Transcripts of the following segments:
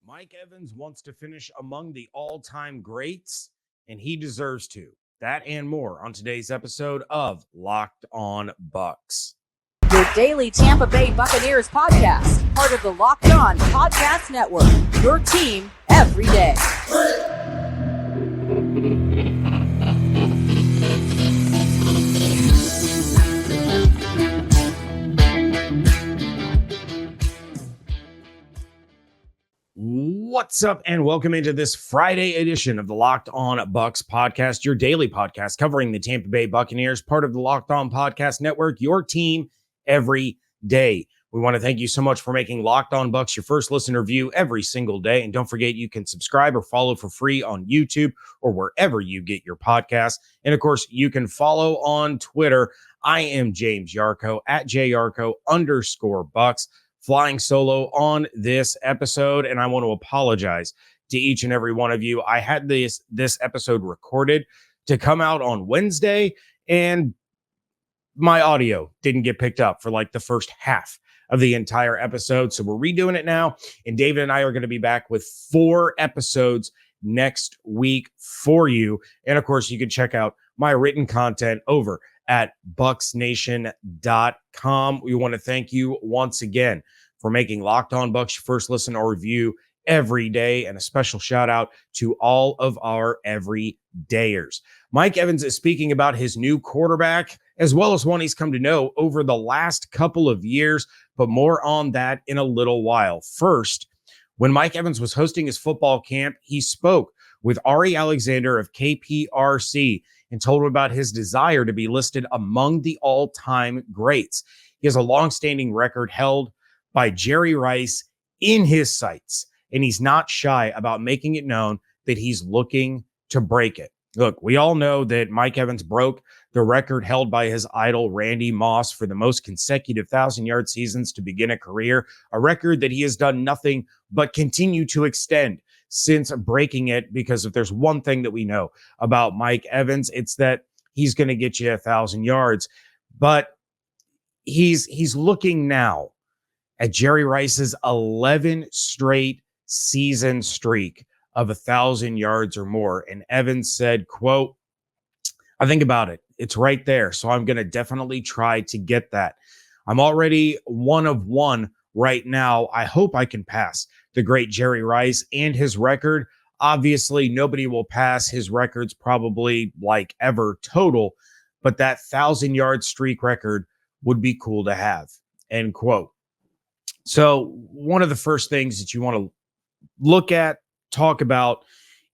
Mike Evans wants to finish among the all-time greats, and he deserves to. That and more on today's episode of Locked On Bucs. Your daily Tampa Bay Buccaneers podcast, part of the Locked On Podcast Network, your team every day. What's up, and welcome into this Friday edition of the Locked On Bucs podcast, your daily podcast covering the Tampa Bay Buccaneers, part of the Locked On Podcast Network, your team every day. We want to thank you so much for making Locked On Bucs your first listen or view every single day. And don't forget, you can subscribe or follow for free on YouTube or wherever you get your podcasts. And of course, you can follow on Twitter. I am James Yarcho at JYarcho_Bucs. Flying solo on this episode, and I want to apologize to each and every one of you. I had this episode recorded to come out on Wednesday, and my audio didn't get picked up for like the first half of the entire episode. So we're redoing it now, and David and I are going to be back with 4 episodes next week for you. And of course, you can check out my written content over at bucksnation.com. We want to thank you once again for making Locked On Bucs your first listen or review every day, and a special shout out to all of our everydayers. Mike Evans is speaking about his new quarterback, as well as one he's come to know over the last couple of years, but more on that in a little while. First, when Mike Evans was hosting his football camp, he spoke with Ari Alexander of KPRC and told him about his desire to be listed among the all-time greats. He has a long-standing record held by Jerry Rice in his sights, and he's not shy about making it known that he's looking to break it. Look, we all know that Mike Evans broke the record held by his idol Randy Moss for the most consecutive 1,000-yard seasons to begin a career, a record that he has done nothing but continue to extend since breaking it, because if there's one thing that we know about Mike Evans, it's that he's going to get you 1,000 yards. But he's looking now at Jerry Rice's 11 straight season streak of 1,000 yards or more. And Evans said, quote, "I think about it. It's right there. So I'm going to definitely try to get that. I'm already one of one right now. I hope I can pass the great Jerry Rice and his record. Obviously, nobody will pass his records probably like ever total, but that 1,000-yard streak record would be cool to have." End quote. So one of the first things that you want to look at, talk about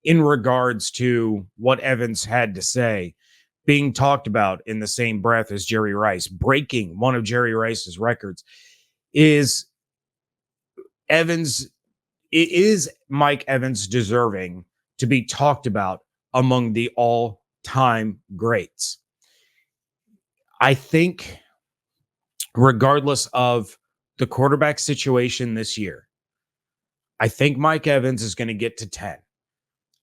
in regards to what Evans had to say, being talked about in the same breath as Jerry Rice, breaking one of Jerry Rice's records, is Mike Evans deserving to be talked about among the all-time greats? I think regardless of the quarterback situation this year, I think Mike Evans is going to get to 10.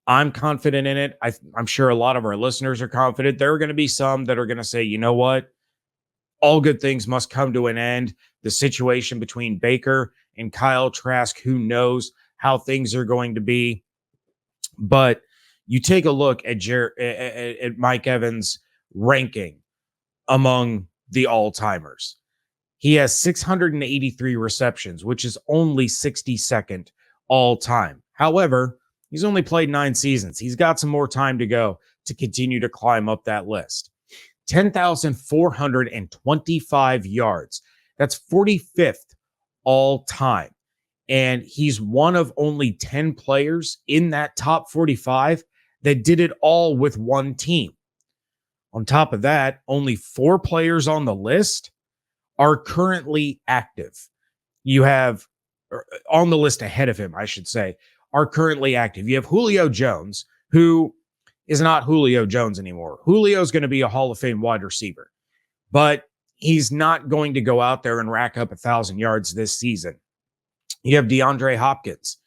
I'm confident in it. I'm sure a lot of our listeners are confident. There are going to be some that are going to say, you know what? All good things must come to an end. The situation between Baker and Kyle Trask, who knows how things are going to be. But you take a look at Mike Evans' ranking among the all-timers. He has 683 receptions, which is only 62nd all-time. However, he's only played 9 seasons. He's got some more time to go to continue to climb up that list. 10,425 yards. That's 45th all-time. And he's one of only 10 players in that top 45 that did it all with one team. On top of that, only 4 players on the list are currently active. You have, on the list ahead of him, I should say, are currently active. You have Julio Jones, who is not Julio Jones anymore. Julio's going to be a Hall of Fame wide receiver, but he's not going to go out there and rack up 1,000 yards this season. You have DeAndre Hopkins.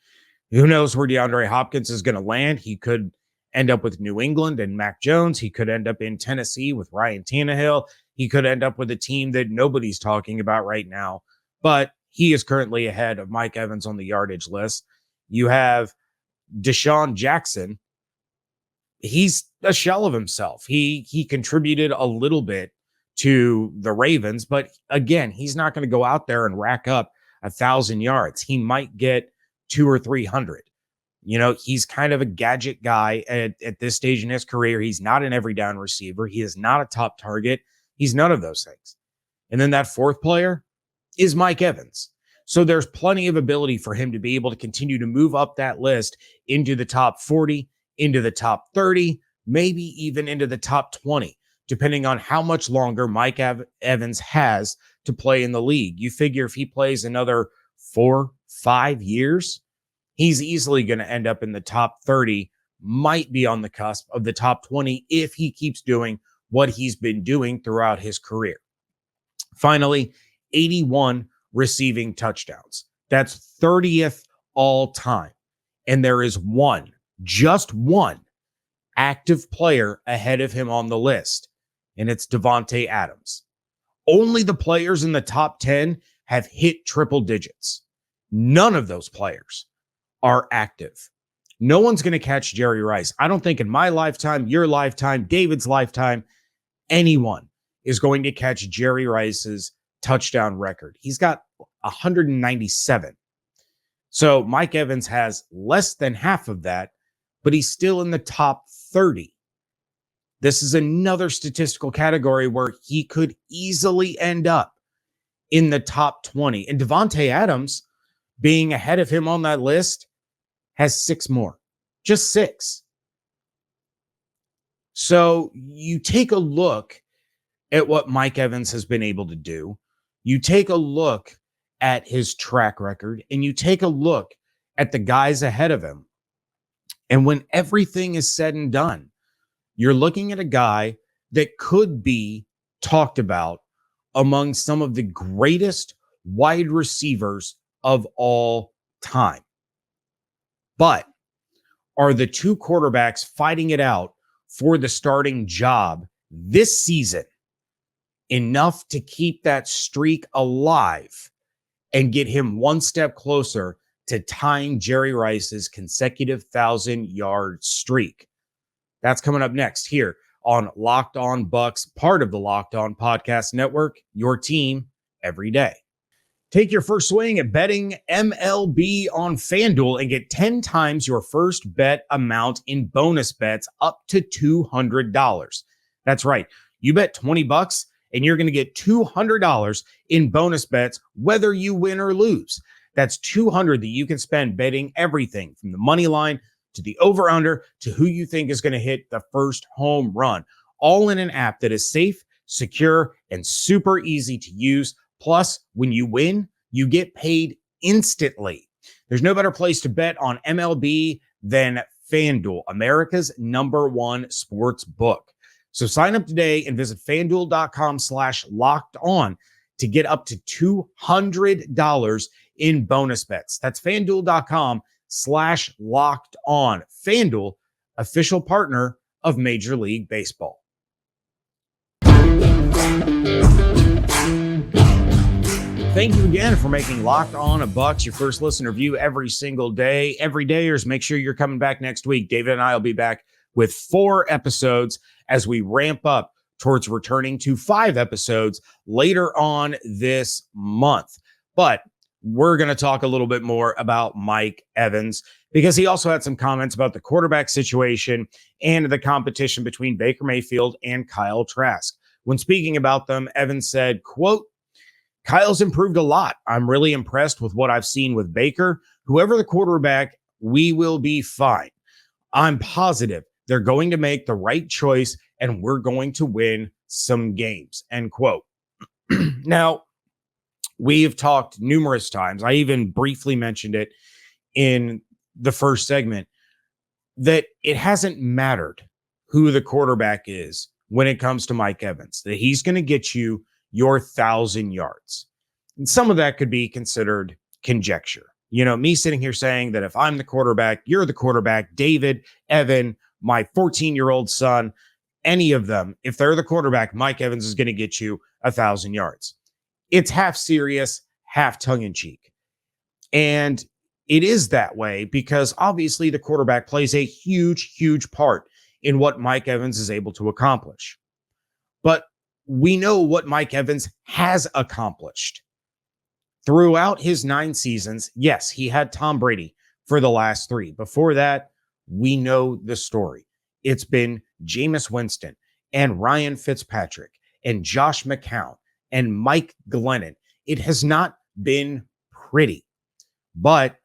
Who knows where DeAndre Hopkins is going to land? He could end up with New England and Mac Jones. He could end up in Tennessee with Ryan Tannehill. He could end up with a team that nobody's talking about right now, but he is currently ahead of Mike Evans on the yardage list. You have Deshaun Jackson. He's a shell of himself. He contributed a little bit to the Ravens, but again, he's not going to go out there and rack up 1,000 yards. He might get 200 or 300. He's kind of a gadget guy at this stage in his career. He's not an every down receiver. He is not a top target. He's none of those things. And then that fourth player is Mike Evans. So there's plenty of ability for him to be able to continue to move up that list into the top 40, into the top 30, maybe even into the top 20, depending on how much longer Mike Evans has to play in the league. You figure if he plays another 4-5 years, he's easily going to end up in the top 30, might be on the cusp of the top 20 if he keeps doing what he's been doing throughout his career. Finally, 81 receiving touchdowns. That's 30th all time. And there is just one active player ahead of him on the list, and it's Davante Adams. Only the players in the top 10 have hit triple digits. None of those players are active. No one's going to catch Jerry Rice. I don't think in my lifetime, your lifetime, David's lifetime, anyone is going to catch Jerry Rice's touchdown record. He's got 197. So Mike Evans has less than half of that, but he's still in the top 30. This is another statistical category where he could easily end up in the top 20. And Davante Adams, being ahead of him on that list, has 6 more. Just 6. So you take a look at what Mike Evans has been able to do. You take a look at his track record, and you take a look at the guys ahead of him. And when everything is said and done, you're looking at a guy that could be talked about among some of the greatest wide receivers of all time. But are the two quarterbacks fighting it out for the starting job this season enough to keep that streak alive and get him one step closer to tying Jerry Rice's consecutive 1,000-yard streak? That's coming up next here on Locked On Bucs, part of the Locked On Podcast Network, your team every day. Take your first swing at betting MLB on FanDuel and get 10 times your first bet amount in bonus bets up to $200. That's right. You bet $20 and you're going to get $200 in bonus bets, whether you win or lose. That's $200 that you can spend betting everything from the money line to the over-under to who you think is going to hit the first home run, all in an app that is safe, secure, and super easy to use. Plus, when you win, you get paid instantly. There's no better place to bet on MLB than FanDuel, America's #1 sports book. So sign up today and visit FanDuel.com/LockedOn to get up to $200 in bonus bets. That's FanDuel.com/LockedOn. FanDuel, official partner of Major League Baseball. Thank you again for making Locked On Bucs your first listen or view every single day. Every dayers, make sure you're coming back next week. David and I will be back with 4 episodes as we ramp up towards returning to 5 episodes later on this month. But we're going to talk a little bit more about Mike Evans because he also had some comments about the quarterback situation and the competition between Baker Mayfield and Kyle Trask. When speaking about them, Evans said, quote, "Kyle's improved a lot. I'm really impressed with what I've seen with Baker. Whoever the quarterback, we will be fine. I'm positive they're going to make the right choice and we're going to win some games," end quote. Now, we've talked numerous times. I even briefly mentioned it in the first segment that it hasn't mattered who the quarterback is when it comes to Mike Evans, that he's going to get you your 1,000 yards. And some of that could be considered conjecture. You know, me sitting here saying that if I'm the quarterback, you're the quarterback, David, Evan, my 14-year-old son, any of them, if they're the quarterback, Mike Evans is going to get you 1,000 yards. It's half serious, half tongue-in-cheek. And it is that way because obviously the quarterback plays a huge, huge part in what Mike Evans is able to accomplish. But we know what Mike Evans has accomplished. Throughout his 9 seasons, yes, he had Tom Brady for the last 3. Before that, we know the story. It's been Jameis Winston and Ryan Fitzpatrick and Josh McCown and Mike Glennon. It has not been pretty, but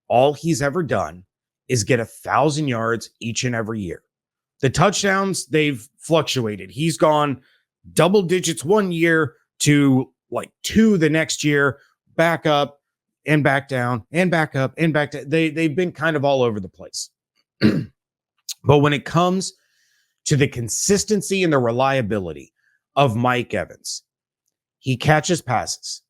all he's ever done is get 1,000 yards each and every year. The touchdowns, they've fluctuated. He's gone double digits one year to like 2 the next year, back up and back down and back up and back down. They've been kind of all over the place. But when it comes to the consistency and the reliability of Mike Evans, he catches passes,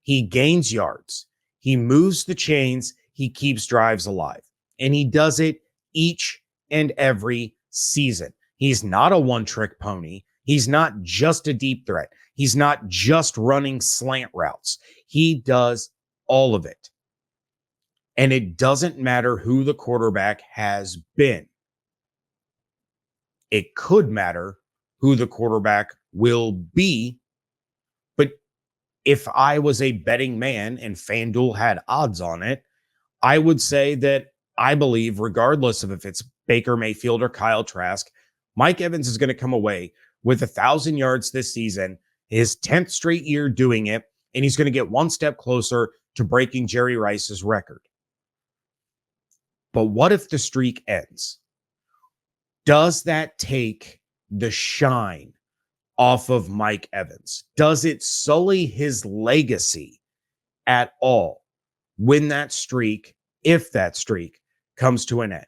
he gains yards, he moves the chains, he keeps drives alive, and he does it each and every season. He's not a one-trick pony. He's not just a deep threat. He's not just running slant routes. He does all of it. And it doesn't matter who the quarterback has been. It could matter who the quarterback will be. But if I was a betting man and FanDuel had odds on it, I would say that I believe, regardless of if it's Baker Mayfield or Kyle Trask, Mike Evans is going to come away with 1,000 yards this season, his 10th straight year doing it, and he's going to get one step closer to breaking Jerry Rice's record. But what if the streak ends? Does that take the shine off of Mike Evans? Does it sully his legacy at all when that streak, if that streak, comes to an end?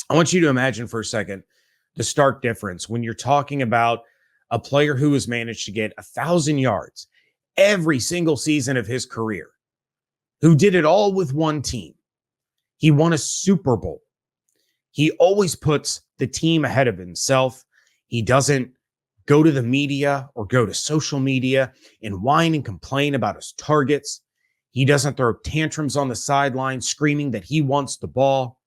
I want you to imagine for a second the stark difference when you're talking about a player who has managed to get 1,000 yards every single season of his career, who did it all with one team. He won a Super Bowl. He always puts the team ahead of himself. He doesn't go to the media or go to social media and whine and complain about his targets. He doesn't throw tantrums on the sideline screaming that he wants the ball.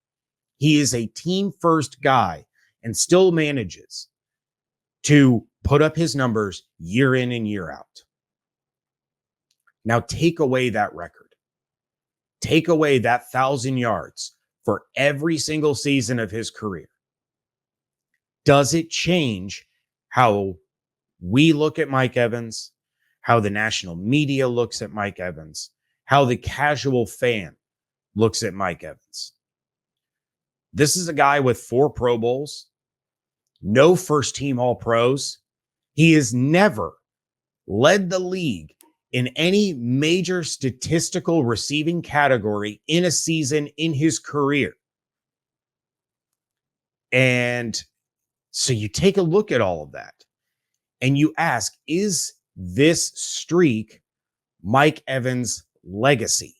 He is a team-first guy and still manages to put up his numbers year in and year out. Now take away that record. Take away that 1,000 yards for every single season of his career. Does it change how we look at Mike Evans, how the national media looks at Mike Evans, how the casual fan looks at Mike Evans? This is a guy with 4 Pro Bowls, no first-team All-Pros. He has never led the league in any major statistical receiving category in a season in his career. And so you take a look at all of that and you ask, is this streak Mike Evans' legacy?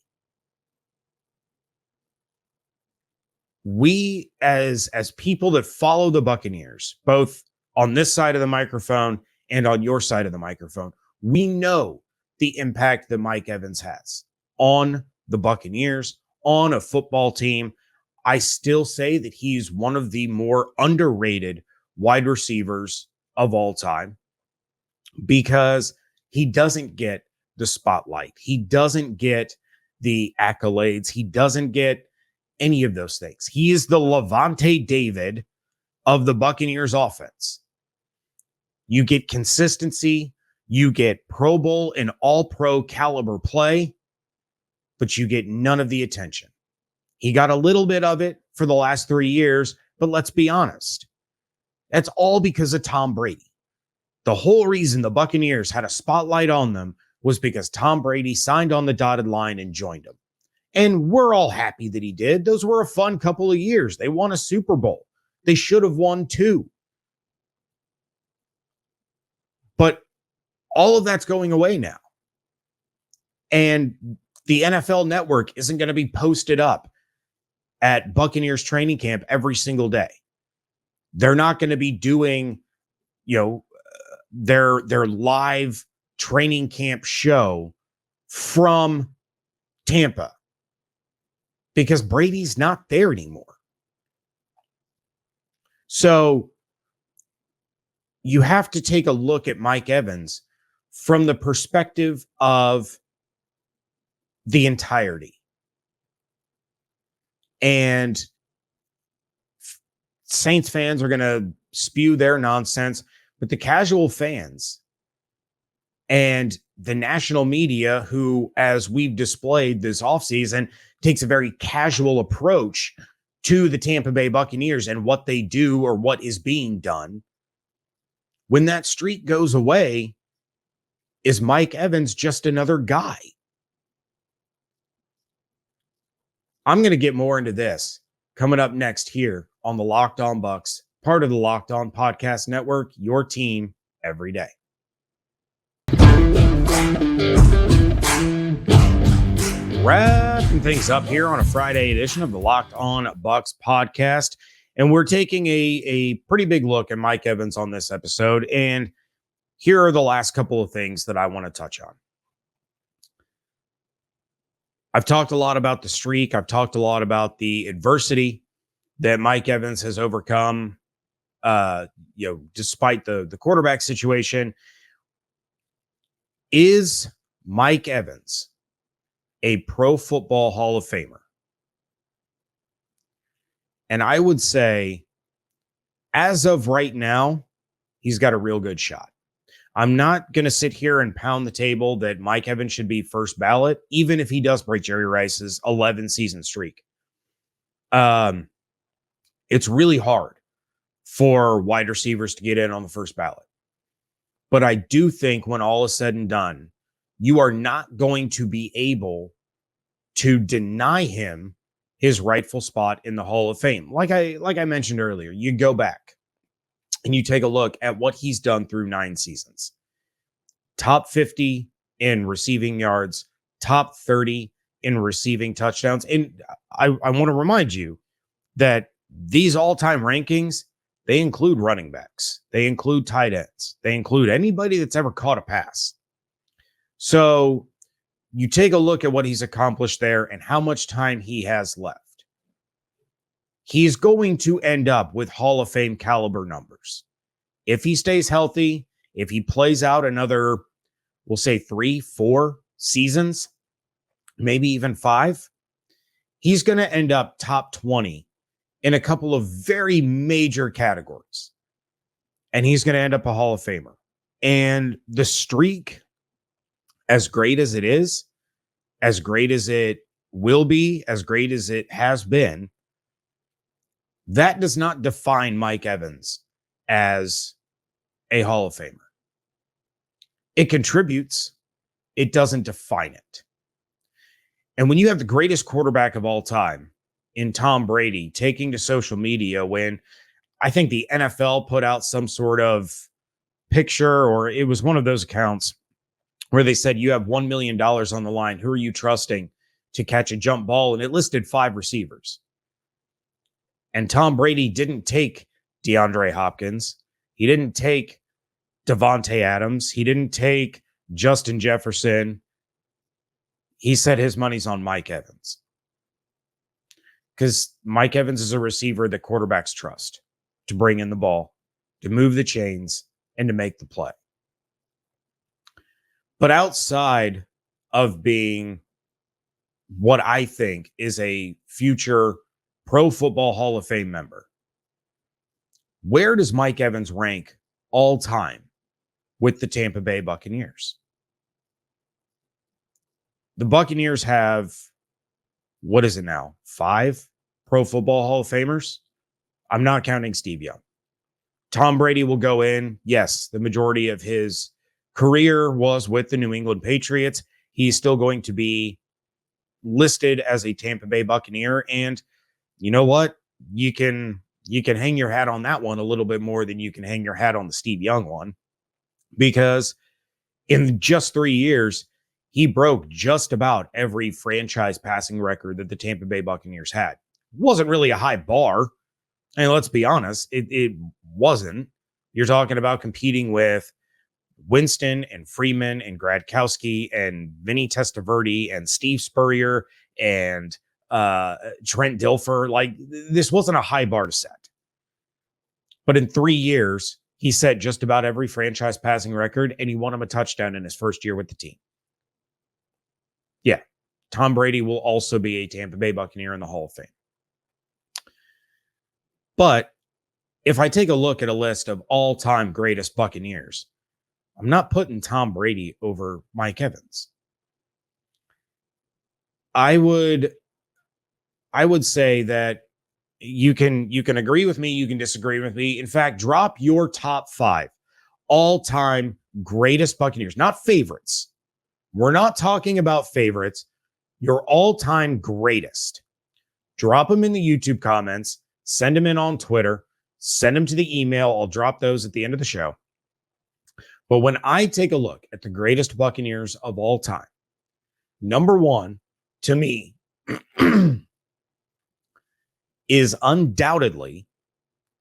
We, as people that follow the Buccaneers, both on this side of the microphone and on your side of the microphone, we know the impact that Mike Evans has on the Buccaneers, on a football team. I still say that he's one of the more underrated wide receivers of all time because he doesn't get the spotlight. He doesn't get the accolades. He doesn't get any of those things. He is the Levante David of the Buccaneers offense. You get consistency, you get Pro Bowl and All-Pro caliber play, but you get none of the attention. He got a little bit of it for the last 3 years, but let's be honest. That's all because of Tom Brady. The whole reason the Buccaneers had a spotlight on them was because Tom Brady signed on the dotted line and joined them. And we're all happy that he did. Those were a fun couple of years. They won a Super Bowl. They should have won 2. But all of that's going away now. And the NFL Network isn't going to be posted up at Buccaneers training camp every single day. They're not going to be doing, their live training camp show from Tampa because Brady's not there anymore. So you have to take a look at Mike Evans from the perspective of the entirety. And Saints fans are going to spew their nonsense, but the casual fans and the national media, who, as we've displayed this offseason, takes a very casual approach to the Tampa Bay Buccaneers and what they do or what is being done. When that streak goes away, is Mike Evans just another guy? I'm going to get more into this coming up next here on the Locked On Bucs, part of the Locked On Podcast Network, your team every day. Wrapping things up here on a Friday edition of the Locked On Bucs podcast. And we're taking a pretty big look at Mike Evans on this episode. And here are the last couple of things that I want to touch on. I've talked a lot about the streak. I've talked a lot about the adversity that Mike Evans has overcome, despite the quarterback situation. Is Mike Evans a Pro Football Hall of Famer? And I would say, as of right now, he's got a real good shot. I'm not going to sit here and pound the table that Mike Evans should be first ballot, even if he does break Jerry Rice's 11-season streak. It's really hard for wide receivers to get in on the first ballot. But I do think when all is said and done, you are not going to be able to deny him his rightful spot in the Hall of Fame. Like I mentioned earlier, you go back and you take a look at what he's done through 9 seasons. Top 50 in receiving yards, top 30 in receiving touchdowns. And I want to remind you that these all-time rankings, they include running backs. They include tight ends. They include anybody that's ever caught a pass. So you take a look at what he's accomplished there and how much time he has left. He's going to end up with Hall of Fame caliber numbers. If he stays healthy, if he plays out another, we'll say 3-4 seasons, maybe even 5, he's going to end up top 20 in a couple of very major categories. And he's going to end up a Hall of Famer. And the streak, as great as it is, as great as it will be, as great as it has been, that does not define Mike Evans as a Hall of Famer. It contributes. It doesn't define it. And when you have the greatest quarterback of all time in Tom Brady taking to social media when I think the NFL put out some sort of picture, or it was one of those accounts where they said, you have $1 million on the line. Who are you trusting to catch a jump ball? And it listed 5 receivers. And Tom Brady didn't take DeAndre Hopkins. He didn't take Devontae Adams. He didn't take Justin Jefferson. He said his money's on Mike Evans. Because Mike Evans is a receiver that quarterbacks trust to bring in the ball, to move the chains, and to make the play. But outside of being what I think is a future Pro Football Hall of Fame member, where does Mike Evans rank all time with the Tampa Bay Buccaneers? The Buccaneers have, what is it now, 5 Pro Football Hall of Famers? I'm not counting Steve Young. Tom Brady will go in. Yes, the majority of his career was with the New England Patriots. He's still going to be listed as a Tampa Bay Buccaneer. And you know what? You can hang your hat on that one a little bit more than you can hang your hat on the Steve Young one, because in just 3 years, he broke just about every franchise passing record that the Tampa Bay Buccaneers had. It wasn't really a high bar. And let's be honest, it wasn't. You're talking about competing with Winston and Freeman and Gradkowski and Vinny Testaverde and Steve Spurrier and Trent Dilfer. Like, this wasn't a high bar to set. But in 3 years, he set just about every franchise passing record, and he won him a touchdown in his first year with the team. Yeah, Tom Brady will also be a Tampa Bay Buccaneer in the Hall of Fame. But if I take a look at a list of all-time greatest Buccaneers, I'm not putting Tom Brady over Mike Evans. I would say that you can agree with me, you can disagree with me. In fact, drop your top 5 all-time greatest Buccaneers, not favorites. We're not talking about favorites. Your all-time greatest. Drop them in the YouTube comments, send them in on Twitter, send them to the email. I'll drop those at the end of the show. But when I take a look at the greatest Buccaneers of all time, number 1 to me is undoubtedly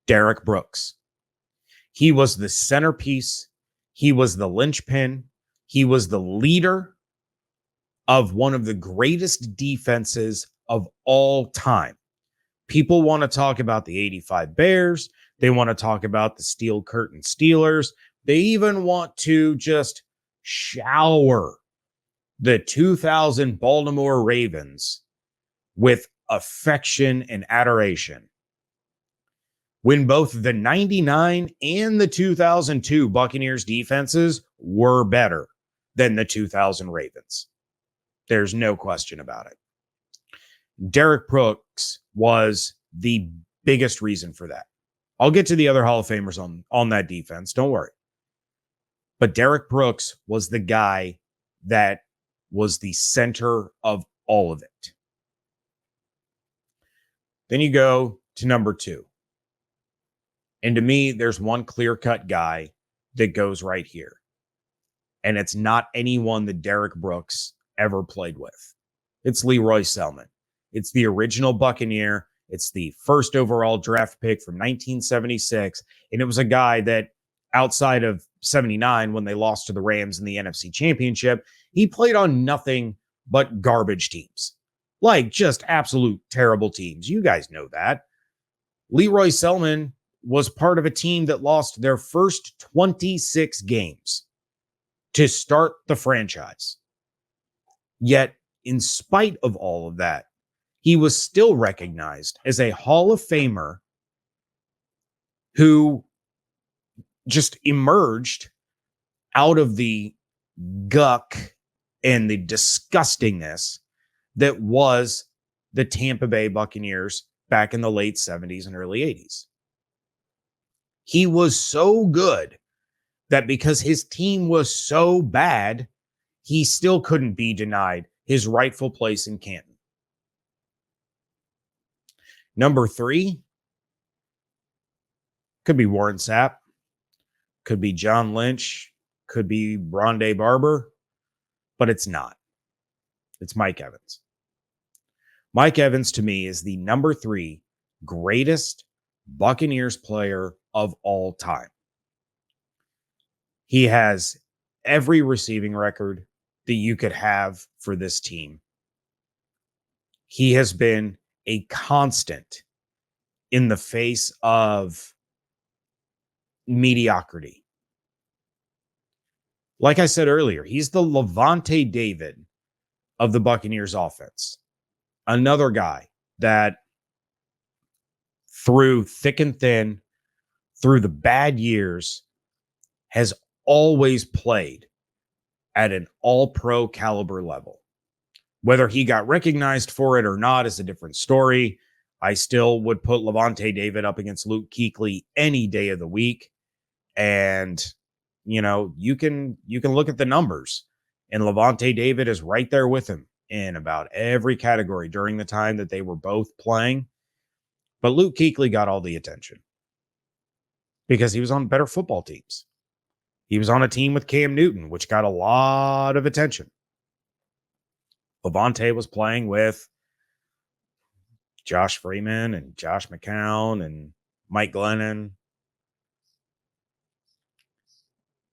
Derek Brooks. He was the centerpiece. He was the linchpin. He was the leader of one of the greatest defenses of all time. People want to talk about the 85 Bears. They want to talk about the Steel Curtain Steelers. They even want to just shower the 2000 Baltimore Ravens with affection and adoration, when both the 99 and the 2002 Buccaneers defenses were better than the 2000 Ravens. There's no question about it. Derek Brooks was the biggest reason for that. I'll get to the other Hall of Famers on that defense. Don't worry. But Derek Brooks was the guy that was the center of all of it. Then you go to number 2. And to me, there's one clear-cut guy that goes right here. And it's not anyone that Derek Brooks ever played with. It's Leroy Selmon. It's the original Buccaneer. It's the first overall draft pick from 1976. And it was a guy that, outside of 79, when they lost to the Rams in the NFC Championship, he played on nothing but garbage teams. Like, just absolute terrible teams. You guys know that. Leroy Selmon was part of a team that lost their first 26 games to start the franchise. Yet, in spite of all of that, he was still recognized as a Hall of Famer who just emerged out of the guck and the disgustingness that was the Tampa Bay Buccaneers back in the late 70s and early 80s. He was so good that because his team was so bad, he still couldn't be denied his rightful place in Canton. Number 3 could be Warren Sapp, could be John Lynch, could be Rondé Barber, but it's not. It's Mike Evans. Mike Evans, to me, is the number 3 greatest Buccaneers player of all time. He has every receiving record that you could have for this team. He has been a constant in the face of mediocrity. Like I said earlier, he's the Levante David of the Buccaneers offense. Another guy that through thick and thin, through the bad years, has always played at an all-pro caliber level. Whether he got recognized for it or not is a different story. I still would put Levante David up against Luke Kuechly any day of the week. And, you know, you can look at the numbers, and Levante David is right there with him in about every category during the time that they were both playing. But Luke Kuechly got all the attention because he was on better football teams. He was on a team with Cam Newton, which got a lot of attention. Levante was playing with Josh Freeman and Josh McCown and Mike Glennon.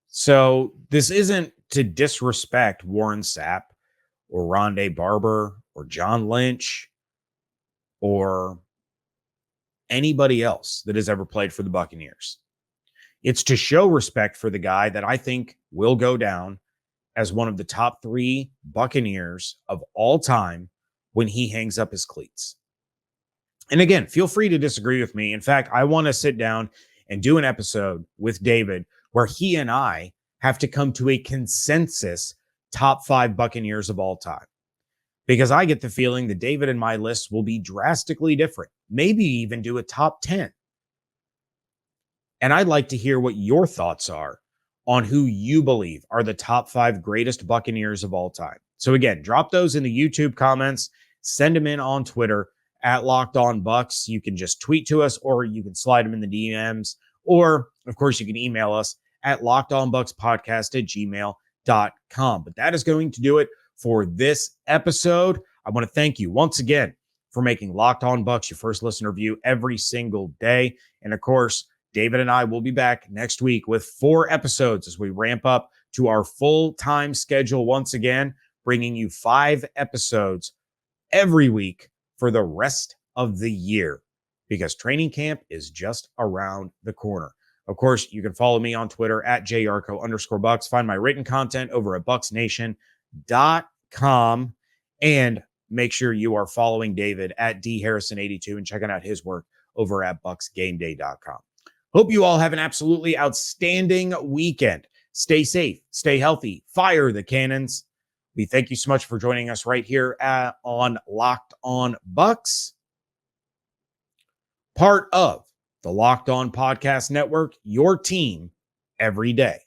So this isn't to disrespect Warren Sapp or Rondé Barber or John Lynch or anybody else that has ever played for the Buccaneers. It's to show respect for the guy that I think will go down as one of the top 3 Buccaneers of all time when he hangs up his cleats. And again, feel free to disagree with me. In fact, I want to sit down and do an episode with David where he and I have to come to a consensus top 5 Buccaneers of all time. Because I get the feeling that David and my list will be drastically different, maybe even do a top 10. And I'd like to hear what your thoughts are on who you believe are the top 5 greatest Buccaneers of all time. So again, drop those in the YouTube comments, send them in on Twitter at Locked On Bucs. You can just tweet to us, or you can slide them in the DMs, or of course you can email us at lockedonbucspodcast@gmail.com. But that is going to do it for this episode. I want to thank you once again for making Locked On Bucs your first listen review every single day. And of course, David and I will be back next week with 4 episodes as we ramp up to our full-time schedule once again, bringing you 5 episodes every week for the rest of the year, because training camp is just around the corner. Of course, you can follow me on Twitter at @JYarcho_Bucs. Find my written content over at BucsNation.com. And make sure you are following David at DHarrison82 and checking out his work over at BucsGameDay.com. Hope you all have an absolutely outstanding weekend. Stay safe, stay healthy, fire the cannons. We thank you so much for joining us right here on Locked On Bucs, part of the Locked On Podcast Network, your team every day.